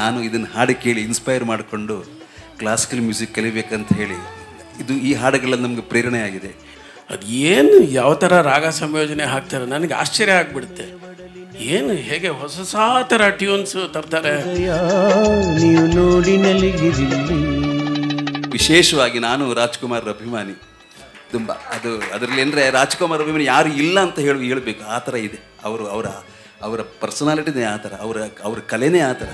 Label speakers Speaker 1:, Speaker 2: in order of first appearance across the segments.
Speaker 1: ನಾನು ಇದನ್ನು ಹಾಡು ಕೇಳಿ ಇನ್ಸ್ಪೈರ್ ಮಾಡಿಕೊಂಡು ಕ್ಲಾಸಿಕಲ್ ಮ್ಯೂಸಿಕ್ ಕಲಿಬೇಕಂತ ಹೇಳಿ ಈ ಹಾಡುಗಳೆಲ್ಲ ನಮಗೆ ಪ್ರೇರಣೆ ಆಗಿದೆ.
Speaker 2: ಅದು ಏನು ಯಾವ ಥರ ರಾಗ ಸಂಯೋಜನೆ ಹಾಕ್ತಾರೆ ನನಗೆ ಆಶ್ಚರ್ಯ ಆಗಿಬಿಡುತ್ತೆ. ಏನು ಹೇಗೆ ಹೊಸ ಹೊಸ ಥರ ಟ್ಯೂನ್ಸ್ ತರ್ತಾರೆ.
Speaker 3: ನೀವು ನೋಡಿ
Speaker 1: ವಿಶೇಷವಾಗಿ ನಾನು ರಾಜ್ಕುಮಾರ್ ಅಭಿಮಾನಿ ತುಂಬ. ಅದರಲ್ಲಿ ಅಂದರೆ ರಾಜ್ಕುಮಾರ್ ಅಭಿಮಾನಿ ಯಾರು ಇಲ್ಲ ಅಂತ ಹೇಳಬೇಕು, ಆ ಥರ ಇದೆ. ಅವರ ಪರ್ಸನಾಲಿಟಿನೇ ಆ ಥರ, ಅವರ ಕಲೆನೇ ಆ ಥರ.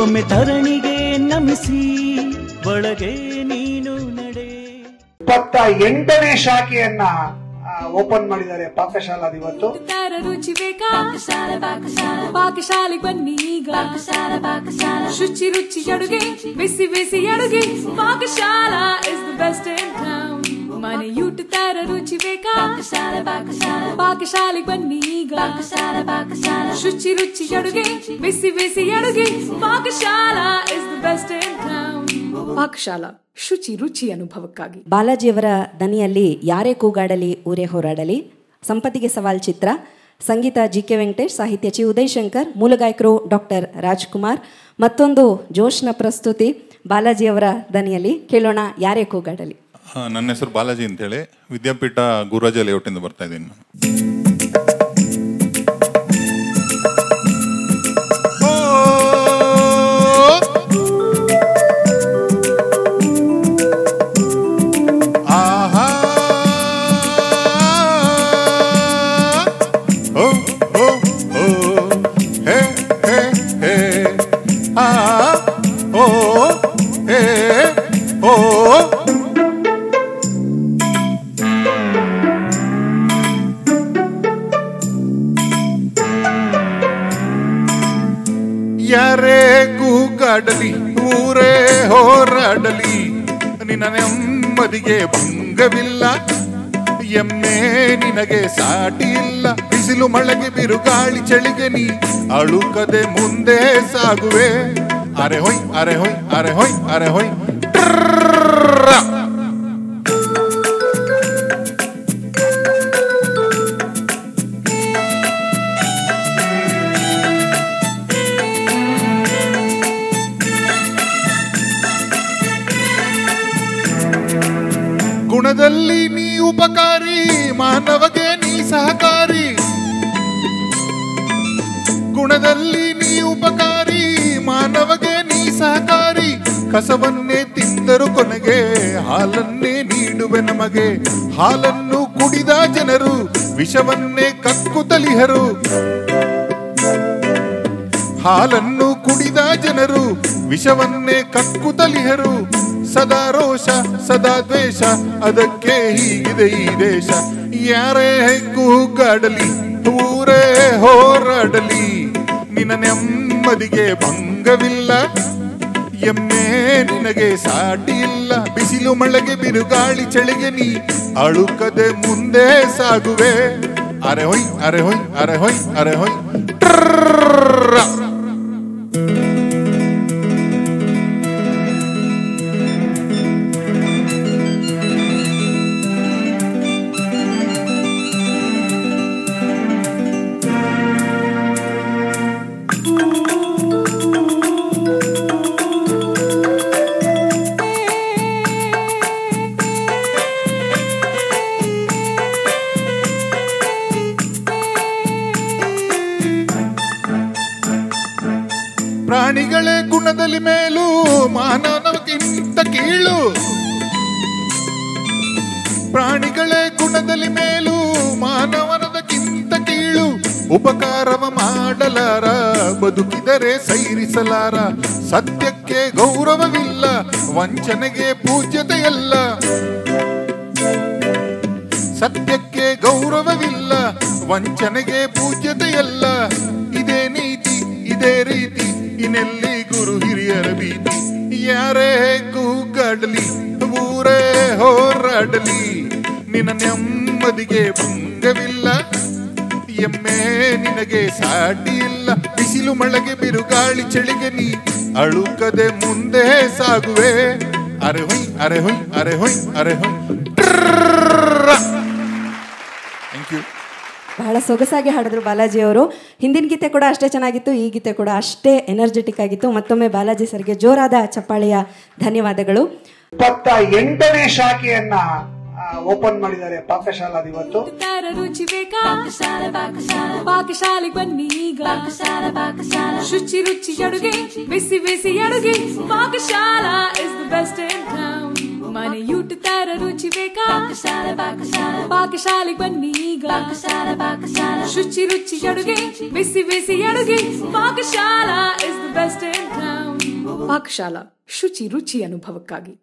Speaker 3: ಒಮ್ಮೆ ಧರಣಿಗೆ ನಮಿಸಿ ಒಳಗೆ ನೀನು ನಡೆ.
Speaker 4: 28ನೇ ಶಾಖೆಯನ್ನ ಓಪನ್ ಮಾಡಿದ್ದಾರೆ ಪಾಕಶಾಲಾ. ಇವತ್ತು
Speaker 5: ರುಚಿ ಬೇಕಾ ಪಾಕಶಾಲೆಗೆ ಬನ್ನಿ ಈಗ. ಶುಚಿ ರುಚಿ ಅಡುಗೆ, ಬಿಸಿ ಬಿಸಿ ಅಡುಗೆ, Pakashala is the best in town. ಮನೆಯೂಟ ತರ ರುಚಿ ಬೇಕಾ ಪಾಕಶಾಲೆಗೆ ಬನ್ನಿ ಈಗ. ಶುಚಿ ರುಚಿ ಅಡುಗೆ, ಬಿಸಿ ಬಿಸಿ ಅಡುಗೆ, Pakashala is the best in town. Pakashala ಶುಚಿ ರುಚಿ ಅನುಭವಕ್ಕಾಗಿ.
Speaker 6: ಬಾಲಾಜಿಯವರ ದನಿಯಲ್ಲಿ ಯಾರೇ ಕೂಗಾಡಲಿ ಊರೇ ಹೋರಾಡಲಿ, ಸಂಪತ್ತಿಗೆ ಸವಾಲ್ ಚಿತ್ರ. ಸಂಗೀತ ಜಿ.ಕೆ. ವೆಂಕಟೇಶ್, ಸಾಹಿತ್ಯ ಚಿ. ಉದಯ್ ಶಂಕರ್, ಮೂಲ ಗಾಯಕರು ಡಾಕ್ಟರ್ ರಾಜ್ಕುಮಾರ್. ಮತ್ತೊಂದು ಜೋಶ್ನ ಪ್ರಸ್ತುತಿ ಬಾಲಾಜಿಯವರ ದನಿಯಲ್ಲಿ ಕೇಳೋಣ, ಯಾರೇ ಕೂಗಾಡಲಿ.
Speaker 7: ನನ್ನ ಹೆಸರು ಬಾಲಾಜಿ ಅಂತೇಳಿ, ವಿದ್ಯಾಪೀಠ ಗುರುರಾಜ ಲೇಔಟಿಂದ ಬರ್ತಾ ಇದ್ದೀನಿ. ಯಾರೇ ಕೂಗಾಡಲಿ ಊರೇ ಹೋರಾಡಲಿ, ನಿನ್ನ ನೆಮ್ಮದಿಗೆ ಭಂಗವಿಲ್ಲ. ಎಮ್ಮೆ ನಿನಗೆ ಸಾಟಿ ಇಲ್ಲ. ಬಿಸಿಲು ಮಳೆಗೆ ಬಿರುಗಾಳಿ ಚಳಿಗೆ ನೀ ಅಳುಕದೆ ಮುಂದೆ ಸಾಗುವೆ. ಅರೆ ಹೊಯ್ ಅರೆ ಹೊಯ್ ಅರೆ ಹೊಯ್ ಅರೆ ಹೊಯ್. ಗುಣದಲ್ಲಿ ನೀ ಉಪಕಾರಿ, ಮಾನವಗೆ ನೀ ಸಹಕಾರಿ. ಗುಣದಲ್ಲಿ ನೀ ಉಪಕಾರಿ, ಮಾನವಗೆ ನೀ ಸಹಕಾರಿ. ಕಸವನ್ನೇ ತಿಂದರು ಕೊನೆಗೆ ಹಾಲನ್ನೇ ನೀಡುವೆ ನಮಗೆ. ಹಾಲನ್ನು ಕುಡಿದ ಜನರು ವಿಷವನ್ನೇ ಕಕ್ಕುತ್ತಲಿಹರು. ಹಾಲನ್ನು ಕುಡಿದ ಜನರು ವಿಷವನ್ನೇ ಕಕ್ಕುತ್ತಲಿಹರು. ಸದಾ ರೋಷ ಸದಾ ದ್ವೇಷ, ಅದಕ್ಕೆ ಹೀಗಿದೆ ಈ ದೇಶ. ಯಾರೇ ಕೂಗಾಡಲಿ ಊರೇ ಹೋರಾಡಲಿ, ನಿನ್ನ ನೆಮ್ಮದಿಗೆ ಭಂಗವಿಲ್ಲ. ಎಮ್ಮೆ ನಿನಗೆ ಸಾಟಿ ಇಲ್ಲ. ಬಿಸಿಲು ಮಳೆಗೆ ಬಿರುಗಾಳಿ ಚಳಿಗೆ ನೀ ಅಳುಕದೆ ಮುಂದೆ ಸಾಗುವೆ. ಅರೆ ಹೊಯ್ ಅರೆ ಹೊಯ್ ಅರೆ ಹೊಯ್ ಅರೆ ಹೊಯ್. ಪ್ರಾಣಿಗಳೇ ಗುಣದಲ್ಲಿ ಮೇಲು, ಮಾನವನಿಗಿಂತ ಕೀಳು. ಪ್ರಾಣಿಗಳೇ ಗುಣದಲ್ಲಿ ಮೇಲು, ಮಾನವನದಕ್ಕಿಂತ ಕೀಳು. ಉಪಕಾರವ ಮಾಡಲಾರ, ಬದುಕಿದರೆ ಸೈರಿಸಲಾರ. ಸತ್ಯಕ್ಕೆ ಗೌರವವಿಲ್ಲ, ವಂಚನೆಗೆ ಪೂಜ್ಯತೆಯಲ್ಲ. ಸತ್ಯಕ್ಕೆ ಗೌರವವಿಲ್ಲ, ವಂಚನೆಗೆ ಪೂಜ್ಯತೆಯಲ್ಲ. ಇದೇ ನೀತಿ ಇದೇ ರೀತಿ, ಇನ್ನೆಲ್ಲಿ ಗುರು ಹಿರಿಯರ ಭೀತಿ. ಯಾರೇ ಕೂಗಾಡಲಿ ಊರೇ ಹೋರಾಡಲಿ, ನಿನ್ನ ನೆಮ್ಮದಿಗೆ ಭಂಗವಿಲ್ಲ.
Speaker 8: ಎಮ್ಮೆ ನಿನಗೆ ಸಾಟಿ ಇಲ್ಲ, ಬಿಸಿಲು ಮಳೆಗೆ ಬಿರುಗಾಳಿ ಚಳಿಗೆ ನೀ ಅಳುಕದೆ ಮುಂದೆ ಸಾಗುವೆ. ಅರೆ ಹೊಯ್ ಅರೆ ಹೊಯ್ ಅರೆ ಹೊಯ್ ಅರೆ ಹೊಯ್. Thank you.
Speaker 6: ಬಹಳ ಸೊಗಸಾಗಿ ಹಾಡಿದ್ರು ಬಾಲಾಜಿ ಅವರು. ಹಿಂದಿನ ಗೀತೆ ಕೂಡ ಅಷ್ಟೇ ಚೆನ್ನಾಗಿತ್ತು, ಈ ಗೀತೆ ಕೂಡ ಅಷ್ಟೇ ಎನರ್ಜೆಟಿಕ್ ಆಗಿತ್ತು. ಮತ್ತೊಮ್ಮೆ ಬಾಲಾಜಿ ಸರ್ಗೆ ಜೋರಾದ ಚಪ್ಪಾಳೆಯ ಧನ್ಯವಾದಗಳು.
Speaker 4: 28ನೇ ಶಾಖೆಯನ್ನ ಓಪನ್ ಮಾಡಿದ್ದಾರೆ ಪಾಕಶಾಲಾ ಇವತ್ತು.
Speaker 5: ರುಚಿ ಬೇಕಾ ಪಾಕಶಾಲೆಗೆ ಬನ್ನಿ ಈಗ. ಶುಚಿ ರುಚಿ ಅಡುಗೆ, ಬಿಸಿ ಬಿಸಿ ಅಡುಗೆ, Pakashala is the best in town. ಮನೆಯೂಟ ತರ ರುಚಿ ಬೇಕಾ ಪಾಕಶಾಲೆಗೆ ಬನ್ನಿ ಈಗ. ಶುಚಿ ರುಚಿ ಅಡುಗೆ, ಬಿಸಿ ಬಿಸಿ ಅಡುಗೆ, Pakashala is the best in town. Pakashala ಶುಚಿ ರುಚಿ ಅನುಭವಕ್ಕಾಗಿ.